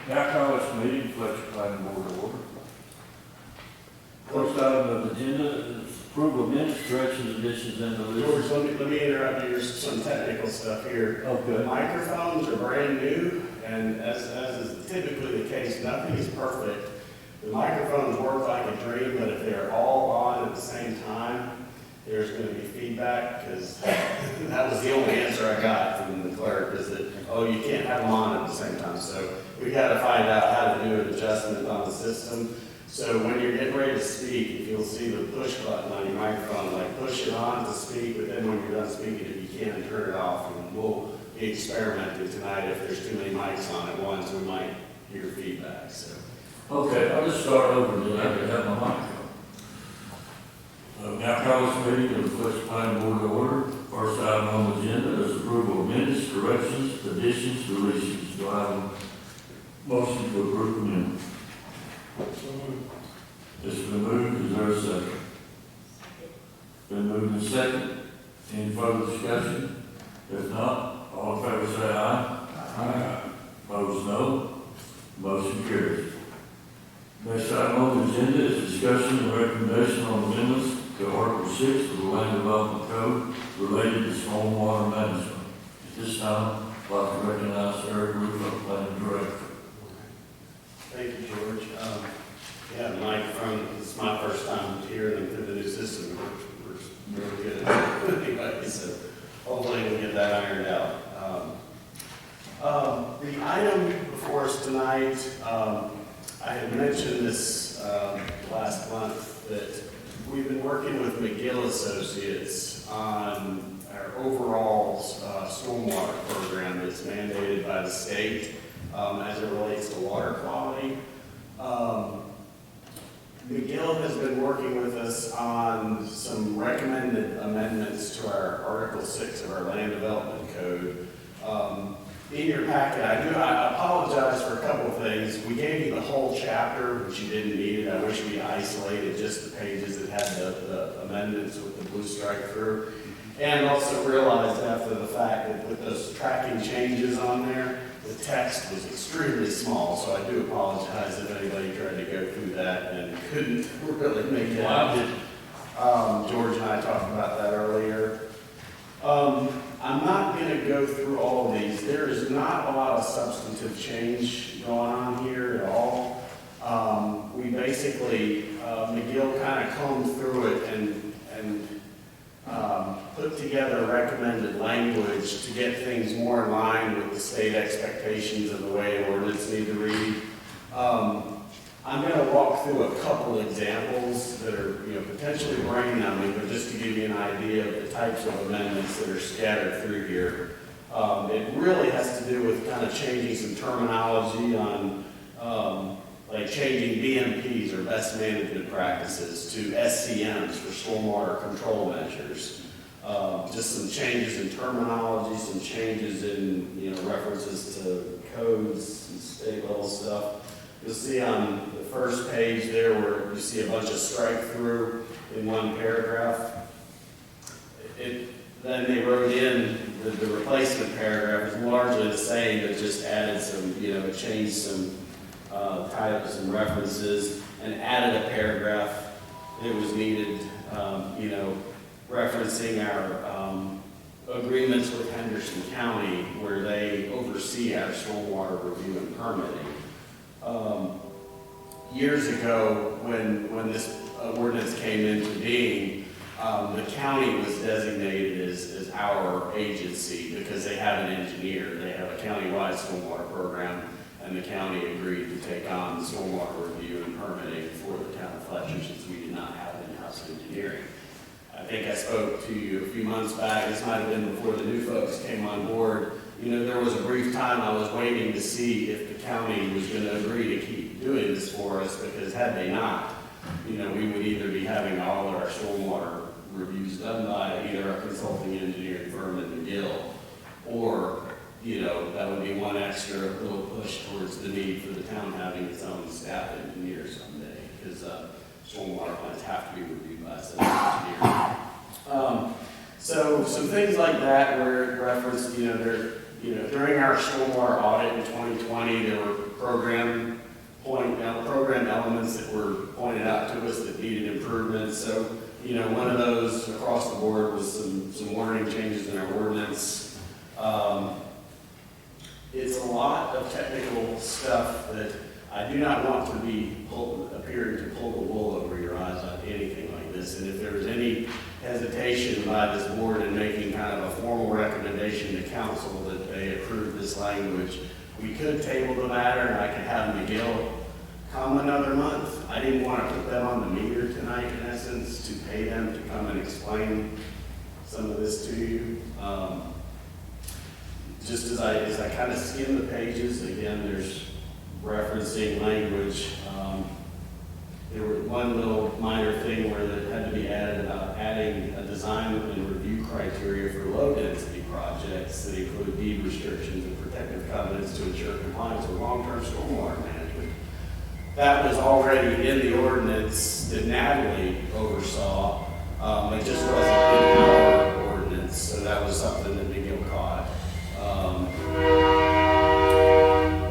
Now call this meeting, Fletcher Planning Board to order. First item of the agenda is approval of minutes, corrections, additions, and deletions. George, let me interrupt you. There's some technical stuff here. Okay. The microphones are brand new, and as is typically the case, nothing is perfect. The microphones work like a dream, but if they're all on at the same time, there's going to be feedback, because that was the only answer I got from the clerk, is that, oh, you can't have them on at the same time. So we got to find out how to do an adjustment on the system. So when you're getting ready to speak, if you'll see the push button on your microphone, like push it on to speak, but then when you're done speaking, if you can, turn it off. And we'll be experimenting tonight. If there's too many mics on at once, we might hear feedback. So. Okay, I'll just start over and I can have my microphone. Now call this meeting of the Fletcher Planning Board to order. First item on the agenda is approval of minutes, corrections, additions, deletions. Do I have a motion to approve the minutes? It's been moved. Is there a second? Been moved and second. Any further discussion? If not, all in favor say aye. Aye. Opposed, no. Motion carries. Next item on the agenda is discussion and recommendation on amendments to Article 6 of the Land Development Code related to stormwater management. At this time, I'd like to recognize Eric Roof, Planning Director. Thank you, George. Yeah, the microphone, it's my first time hearing them through the new system. We're really good at it anyway, so hopefully we'll get that ironed out. The item before us tonight, I had mentioned this last month, that we've been working with McGill Associates on our overall stormwater program that's mandated by the state as it relates to water quality. McGill has been working with us on some recommended amendments to our Article 6 of our Land Development Code. In your packet, I apologize for a couple of things. We gave you the whole chapter, but you didn't need it. I wish we isolated just the pages that had the amendments with the blue strike through. And also realized after the fact that with those tracking changes on there, the text was extremely small, so I do apologize if anybody tried to go through that and couldn't really make it out. George and I talked about that earlier. I'm not going to go through all of these. There is not a lot of substantive change going on here at all. We basically, McGill kind of combed through it and put together recommended language to get things more in line with the state expectations of the way ordinance need to read. I'm going to walk through a couple examples that are, potentially brain numbing, but just to give you an idea of the types of amendments that are scattered through here. It really has to do with kind of changing some terminology on, like changing BMPs or best management practices to SCMs for stormwater control measures. Just some changes in terminology, some changes in, references to codes and state level stuff. You'll see on the first page there where you see a bunch of strike through in one paragraph. Then they wrote in the replacement paragraph is largely the same, but just added some, changed some titles and references and added a paragraph that was needed, referencing our agreements with Henderson County where they oversee our stormwater review and permitting. Years ago, when this ordinance came into being, the county was designated as our agency because they have an engineer. They have a county-wide stormwater program, and the county agreed to take on the stormwater review and permitting for the town of Fletcher since we did not have in-house engineering. I think I spoke to you a few months back. This might have been before the new folks came on board. There was a brief time I was waiting to see if the county was going to agree to keep doing this for us, because had they not, we would either be having all of our stormwater reviews done by either a consulting engineering firm in McGill, or, that would be one extra little push towards the need for the town having its own staff engineer someday, because stormwater plans have to be reviewed by a civil engineer. So some things like that where it referenced, during our stormwater audit in 2020, there were program elements that were pointed out to us that needed improvements. So, one of those across the board was some wording changes in our ordinance. It's a lot of technical stuff that I do not want to be appearing to pull the wool over your eyes on anything like this. And if there's any hesitation by this board in making kind of a formal recommendation to council that they approve this language, we could table the matter and I could have McGill come another month. I didn't want to put them on the meter tonight, in essence, to pay them to come and explain some of this to you. Just as I kind of skim the pages, again, there's referencing language. There was one little minor thing where that had to be added about adding a design and review criteria for low density projects that include deed restrictions and protective covenants to ensure compliance with long-term stormwater management. That was already in the ordinance that Natalie oversaw. It just wasn't in our ordinance, so that was something that McGill caught.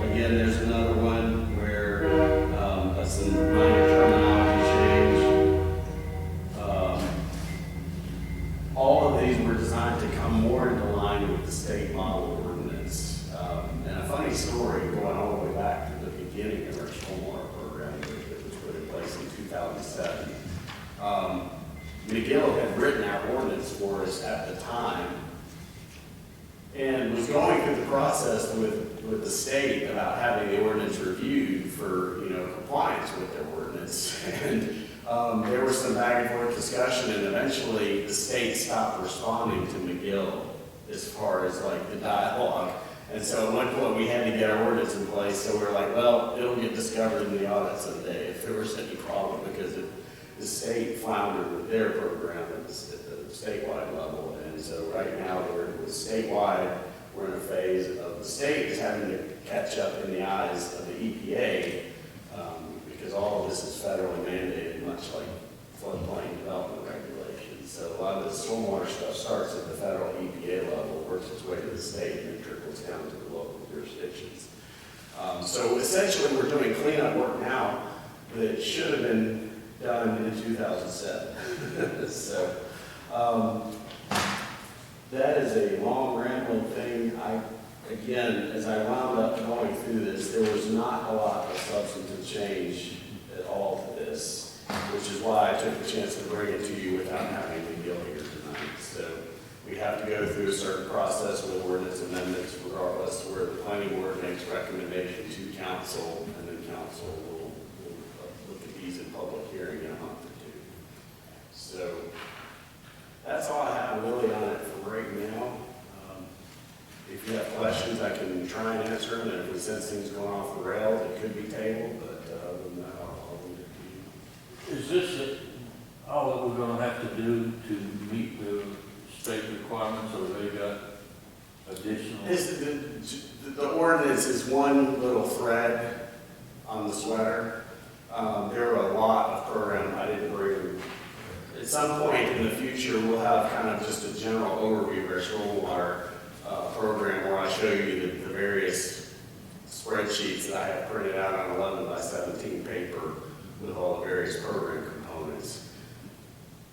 Again, there's another one where that's a minor terminology change. All of these were designed to come more into line with the state model ordinance. And a funny story going all the way back to the beginning of our stormwater program that was put in place in 2007. McGill had written our ordinance for us at the time and was going through the process with the state about having the ordinance reviewed for, compliance with their ordinance. And there was some back and forth discussion, and eventually the state stopped responding to McGill as far as like the dialogue. And so at one point we had to get our ordinance in place, so we were like, well, it'll get discovered in the audit someday if there was any problem, because the state floundered with their program at the statewide level. And so right now we're statewide, we're in a phase of the state is having to catch up in the eyes of the EPA, because all of this is federally mandated, much like floodplain development regulations. So a lot of the stormwater stuff starts at the federal EPA level, works its way to the state, and then trickles down to the local jurisdictions. So essentially we're doing cleanup work now that should have been done in 2007. So that is a long rambling thing. Again, as I wound up going through this, there was not a lot of substantive change at all to this, which is why I took the chance to bring it to you without having to deal here tonight. So we have to go through a certain process with ordinance amendments regardless, where the planning board makes recommendation to council, and then council will look at these in public hearing in a month or two. So that's all I have really on it for right now. If you have questions, I can try and answer them, and if we sense things going off the rails, it could be tabled, but other than that, I'll leave it to you. Is this all that we're gonna have to do to meet the state requirements, or they got additional? The ordinance is one little thread on the sweater. There are a lot of programs I didn't bring. At some point in the future, we'll have kind of just a general overview of our stormwater program where I show you the various spreadsheets that I have printed out on 11 by 17 paper with all the various program components.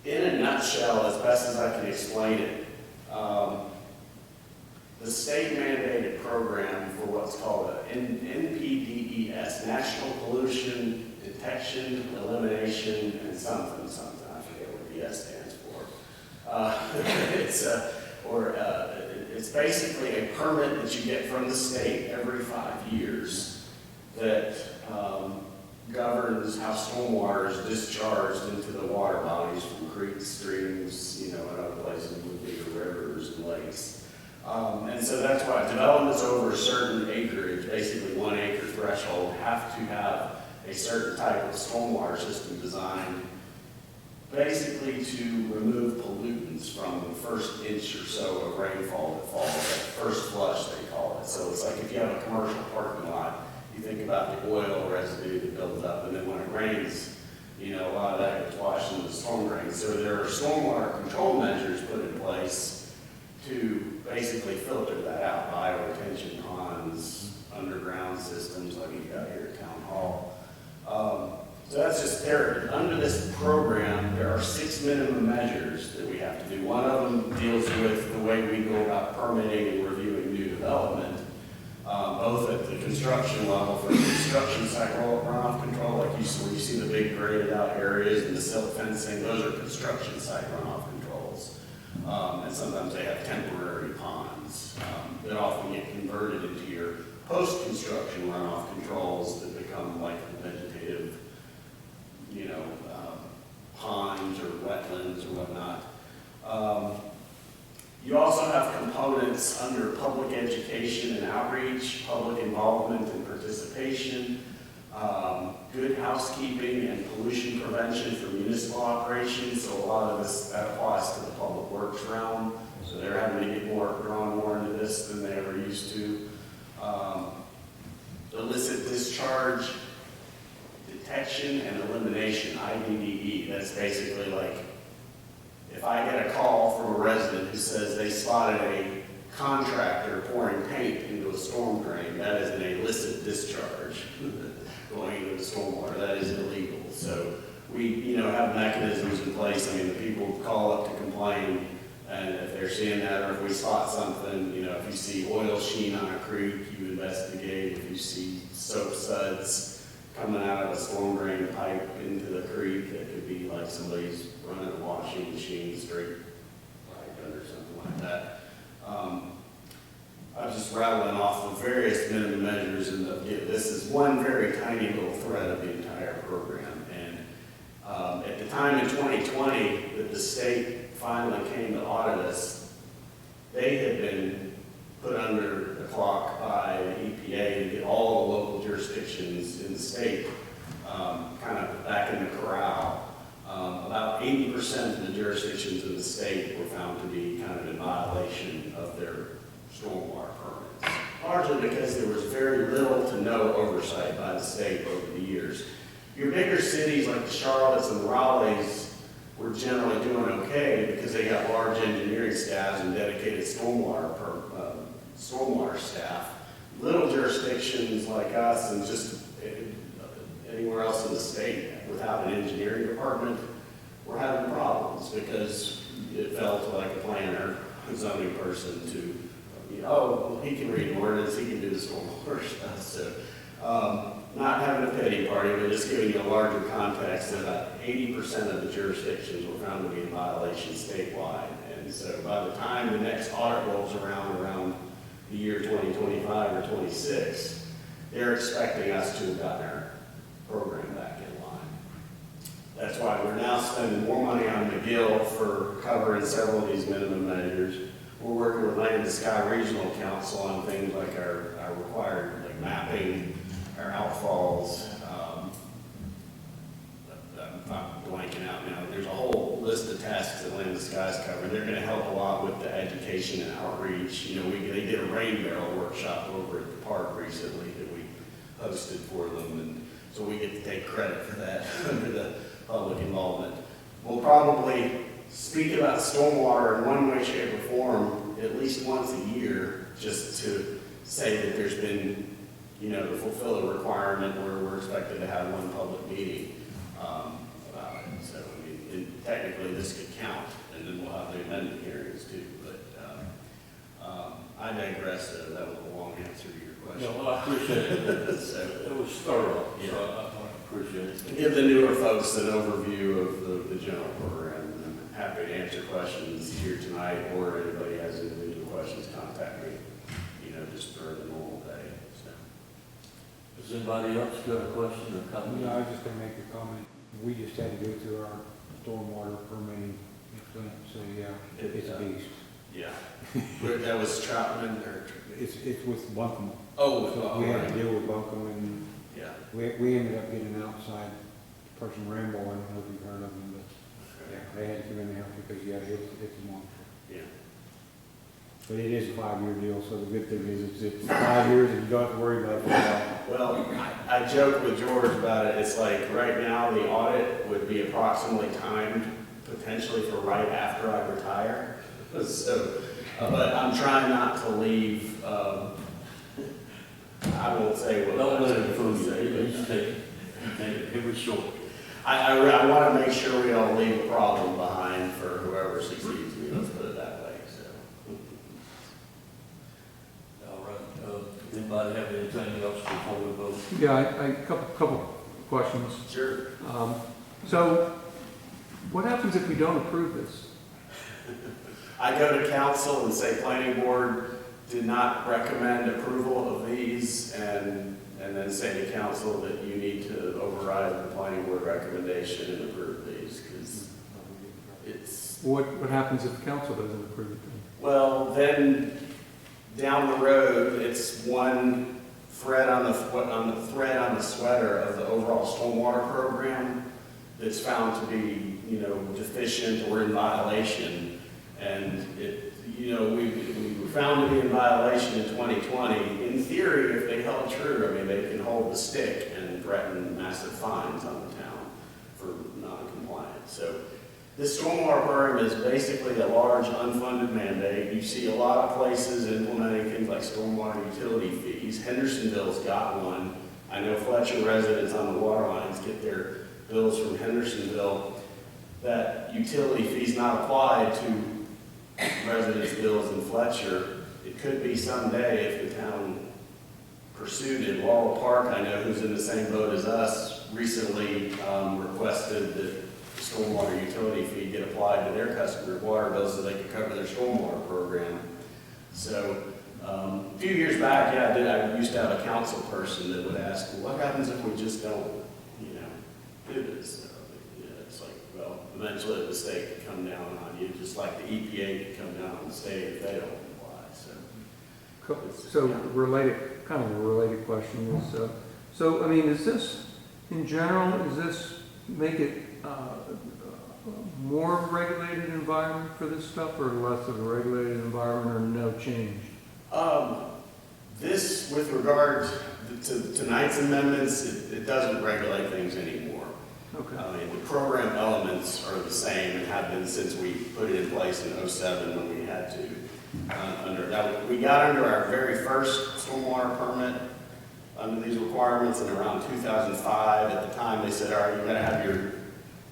In a nutshell, as best as I can explain it, the state mandated program for what's called an NPDES, National Pollution Detection, Elimination, and something. I forget what DS stands for. It's basically a permit that you get from the state every 5 years that governs how stormwater is discharged into the water bodies from creeks, streams, and other places would be rivers and lakes. And so that's why developments over a certain acreage, basically 1 acre threshold, have to have a certain type of stormwater system designed basically to remove pollutants from the first inch or so of rainfall that falls, that first flush they call it. So it's like if you have a commercial parking lot, you think about the oil residue that builds up, and then when it rains, a lot of that gets washed into the storm drain. So there are stormwater control measures put in place to basically filter that out, bioretention ponds, underground systems like you've got here at Town Hall. So that's just there. Under this program, there are 6 minimum measures that we have to do. One of them deals with the way we go about permitting and reviewing new development, both at the construction level for construction site runoff control, like you see the big graded out areas and the silt fencing. Those are construction site runoff controls. And sometimes they have temporary ponds that often get converted into your post-construction runoff controls that become like vegetative, ponds or wetlands or whatnot. You also have components under public education and outreach, public involvement and participation, good housekeeping and pollution prevention for municipal operations. So a lot of this, that applies to the public works realm. So they're having to get drawn more into this than they ever used to. Illicit discharge detection and elimination, IDDE. That's basically like, if I get a call from a resident who says they spotted a contractor pouring paint into a storm drain, that is an illicit discharge going into the stormwater. That is illegal. So we, have mechanisms in place. I mean, the people call up to complain, and if they're seeing that, or if we spot something, if you see oil sheen on a creek, you investigate. If you see soap suds coming out of a storm drain pipe into the creek, that could be like somebody's running a washing machine straight pipe under something like that. I was just rattling off the various minimum measures, and this is one very tiny little thread of the entire program. And at the time in 2020 that the state finally came to audit us, they had been put under the clock by the EPA to get all the local jurisdictions in the state kind of back in the corral. About 80% of the jurisdictions in the state were found to be kind of in violation of their stormwater permits, largely because there was very little to no oversight by the state over the years. Your bigger cities like the Charlottes and the Raleighs were generally doing okay because they got large engineering staffs and dedicated stormwater staff. Little jurisdictions like us and just anywhere else in the state without an engineering department were having problems because it fell to like a planner, a zoning person to, he can read ordinance, he can do the stormwater stuff. So not having a pity party, but just giving you a larger context, that about 80% of the jurisdictions were found to be in violation statewide. And so by the time the next audit rolls around the year 2025 or 26, they're expecting us to have gotten our program back in line. That's why we're now spending more money on McGill for covering several of these minimum measures. We're working with Land and Sky Regional Council on things like our required mapping, our outfalls. I'm blanking out now. There's a whole list of tasks that Land and Sky's covering. They're going to help a lot with the education and outreach. They did a rain barrel workshop over at the park recently that we hosted for them, and so we get to take credit for that under the public involvement. We'll probably speak about stormwater in one way, shape, or form at least once a year, just to say that there's been, to fulfill a requirement where we're expected to have one public meeting about it. So, technically this could count, and then we'll have the amendment hearings too. But I digress, though. That was a long answer to your question. No, I appreciate it. So, it was thorough. Yeah. So I appreciate it. To give the newer folks an overview of the general program, and I'm happy to answer questions here tonight, or if anybody has individual questions, contact me, just for the normal day. So. Does anybody else got a question or comment? No, I was just gonna make a comment. We just had to go through our stormwater permitting, so yeah, it's a beast. Yeah. That was Troutman or? It's with Buncombe. Oh, So we had to deal with Buncombe, and yeah. we ended up getting an outside person, Rambo, I don't know if you've heard of him, but yeah, they had to come in and help because, yeah, it's a monster. Yeah. But it is a 5-year deal, so the good thing is it's 5 years and you don't have to worry about it. Well, I joke with George about it. It's like right now the audit would be approximately timed potentially for right after I retire. So But I'm trying not to leave, I won't say what. Don't let it fool you, he's taking, it was short. I want to make sure we don't leave a problem behind for whoever succeeds me, let's put it that way, so. All right, anybody have anything else before we vote? Yeah, I couple questions. Sure. So what happens if we don't approve this? I go to council and say planning board did not recommend approval of these, and then say to council that you need to override the planning board recommendation and approve these, because it's, What happens if council doesn't approve it then? well, then down the road, it's one thread on the thread on the sweater of the overall stormwater program that's found to be, deficient or in violation. And it, we were found to be in violation in 2020. In theory, if they held true, I mean, they can hold the stick and threaten massive fines on the town for non-compliance. So this stormwater program is basically a large unfunded mandate. You see a lot of places implementing things like stormwater utility fees. Hendersonville's got one. I know Fletcher residents on the water lines get their bills from Hendersonville. That utility fee's not applied to residents' bills in Fletcher. It could be someday if the town pursued it. Laurel Park, I know, who's in the same boat as us, recently requested that the stormwater utility fee get applied to their customers' water bills so they could cover their stormwater program. So a few years back, yeah, I used to have a council person that would ask, well, what happens if we just don't, do this? It's like, well, eventually the state could come down on you, just like the EPA could come down on the state if they don't comply. So kind of a related question is, so I mean, is this, in general, does this make it a more regulated environment for this stuff, or less of a regulated environment, or no change? This, with regard to tonight's amendments, it doesn't regulate things anymore. Okay. I mean, the program elements are the same and have been since we put it in place in '07 when we had to. We got under our very first stormwater permit under these requirements in around 2005. At the time, they said, all right, you're going to have your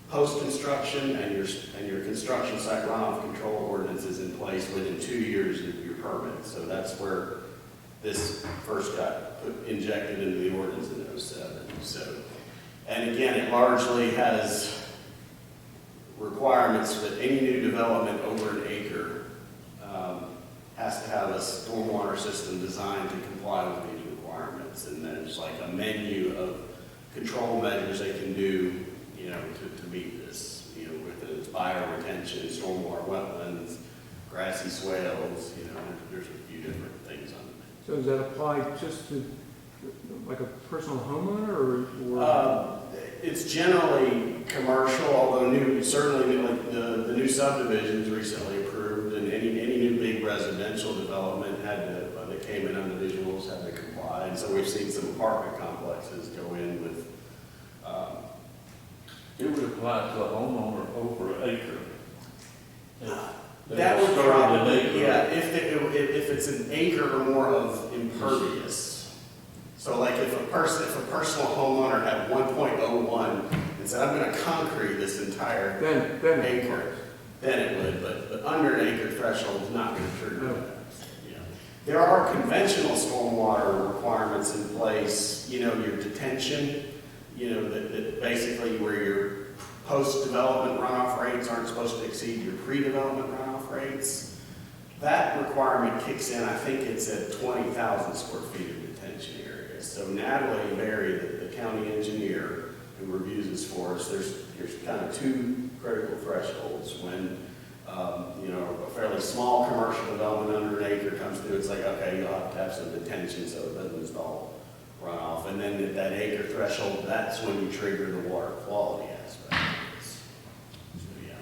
post-construction and your construction site runoff control ordinances in place within 2 years of your permit. So that's where this first got injected into the ordinance in '07. So. And again, it largely has requirements that any new development over an acre has to have a stormwater system designed to comply with these requirements. And there's like a menu of control measures they can do, to meet this, with its bioretention, stormwater wetlands, grassy swales, there's a few different things on it. So does that apply just to like a personal homeowner, or? It's generally commercial, although certainly like the new subdivisions recently approved, and any new big residential development that came in under visuals had to comply. And so we've seen some apartment complexes go in with. It would apply to a homeowner over an acre. That would probably, yeah, if it's an acre or more of impervious. So like if a personal homeowner had 1.01 and said, I'm going to concrete this entire acre, then it would, but under an acre threshold is not going to trigger that. There are conventional stormwater requirements in place, your detention, that basically where your post-development runoff rates aren't supposed to exceed your pre-development runoff rates. That requirement kicks in, I think it's at 20,000 square feet of detention area. So Natalie Berry, the county engineer who reviews this for us, there's kind of two critical thresholds. When a fairly small commercial development under an acre comes through, it's like, okay, you'll have to have some detention so it doesn't install runoff. And then at that acre threshold, that's when you trigger the water quality aspect of this. So, yeah.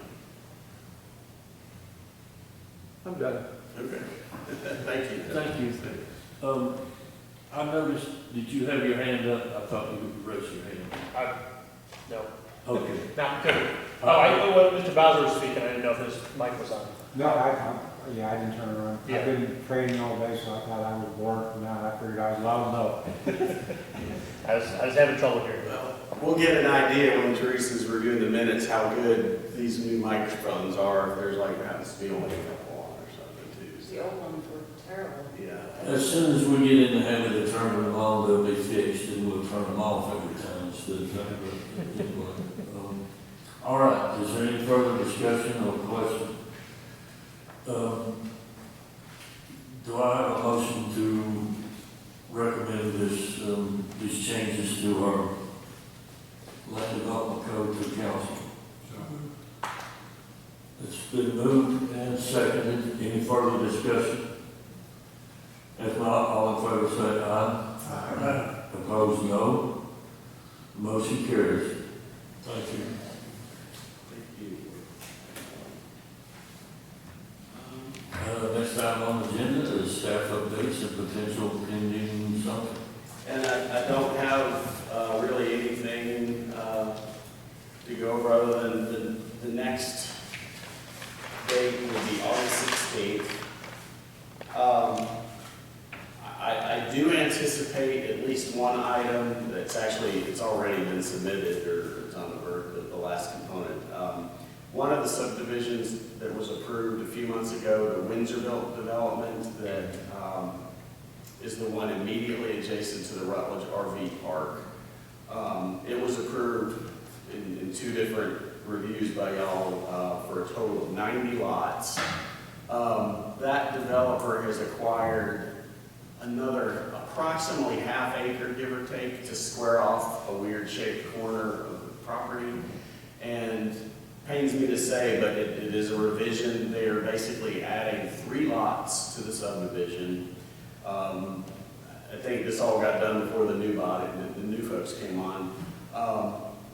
I'm done. Okay. Thank you. Thank you. I noticed, did you have your hand up? I thought you would raise your hand. No. Okay. Not good. Oh, when Mr. Bowser was speaking, I didn't know if his mic was on. No, I Yeah, I didn't turn around. Yeah. I've been training all day, so I thought I would work, and now I figured I was loud enough. I was having trouble hearing. Well, we'll get an idea when Teresa's reviewing the minutes how good these new microphones are, if there's like, happens to be only a couple on or something too. The old ones were terrible. Yeah. As soon as we get in the habit of turning them on, they'll be fixed, and we'll turn them off every time instead of turning them. All right, is there any further discussion or question? Do I have a motion to recommend these changes to our land development code to council? It's been moved and seconded. Any further discussion? If not, all in favor say aye. Aye. Opposed, no. Motion carries. Thank you. Next item on the agenda is staff updates and potential pending something. And I don't have really anything to go over other than the next date will be August 16th. I do anticipate at least one item that's actually, it's already been submitted, or it's on the last component. One of the subdivisions that was approved a few months ago, the Windsorville development that is the one immediately adjacent to the Rutledge RV Park. It was approved in two different reviews by y'all for a total of 90 lots. That developer has acquired another approximately half acre, give or take, to square off a weird shaped corner of the property. And pains me to say, but it is a revision. They are basically adding 3 lots to the subdivision. I think this all got done before the new body, the new folks came on.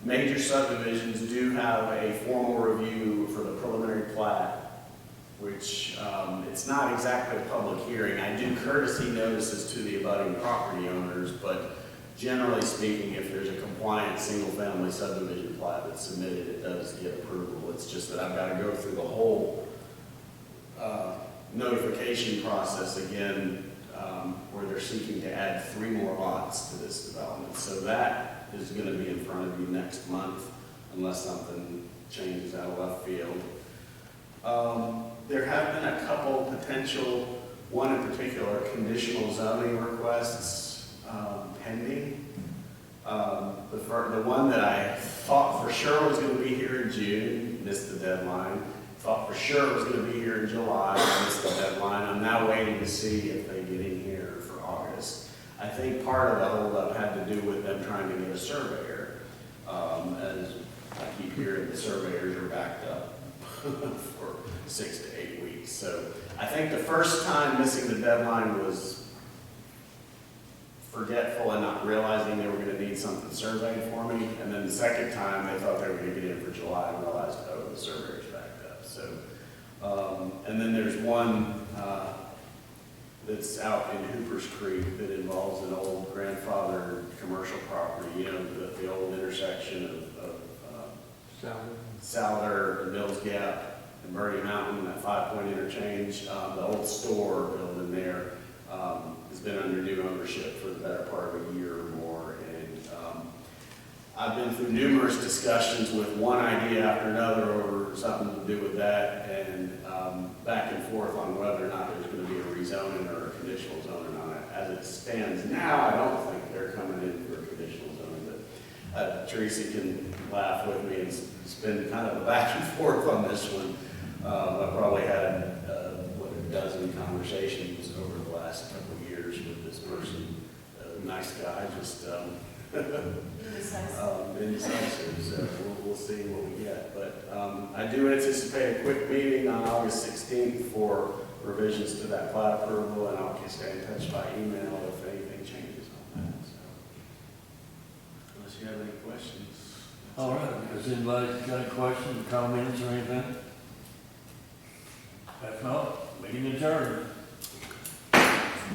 Major subdivisions do have a formal review for the preliminary plat, which it's not exactly a public hearing. I do courtesy notices to the abutting property owners, but generally speaking, if there's a compliant single-family subdivision plat that's submitted, it does get approval. It's just that I've got to go through the whole notification process again, where they're seeking to add 3 more lots to this development. So that is going to be in front of you next month, unless something changes out of left field. There have been a couple potential, one in particular, conditional zoning requests pending. The one that I thought for sure was going to be here in June, missed the deadline. Thought for sure it was going to be here in July, missed the deadline. I'm now waiting to see if they get in here for August. I think part of the holdup had to do with them trying to get a surveyor. As I keep hearing, the surveyors are backed up for 6 to 8 weeks. So I think the first time missing the deadline was forgetful and not realizing they were going to need something surveyed for me. And then the second time they thought they were going to get in for July and realized, oh, the surveyor's backed up. So, and then there's one that's out in Hooper's Creek that involves an old grandfather commercial property, you know, the old intersection of Souther and Mills Gap and Murray Mountain, that 5-point interchange. The old store building there has been under new ownership for the better part of a year or more. And I've been through numerous discussions with one idea after another over something to do with that, and back and forth on whether or not there's going to be a rezoning or a conditional zoning on it. As it stands now, I don't think they're coming in for a conditional zoning, but Teresa can laugh with me. It's been kind of a back and forth on this one. I've probably had a dozen conversations over the last couple of years with this person. Nice guy, just indecisive. So we'll see what we get. But I do anticipate a quick meeting on August 16th for revisions to that plat approval, and I'll stay in touch by email if anything changes on that. So, unless you have any questions. All right, has anybody got any questions, comments, or anything? If not, meeting adjourned.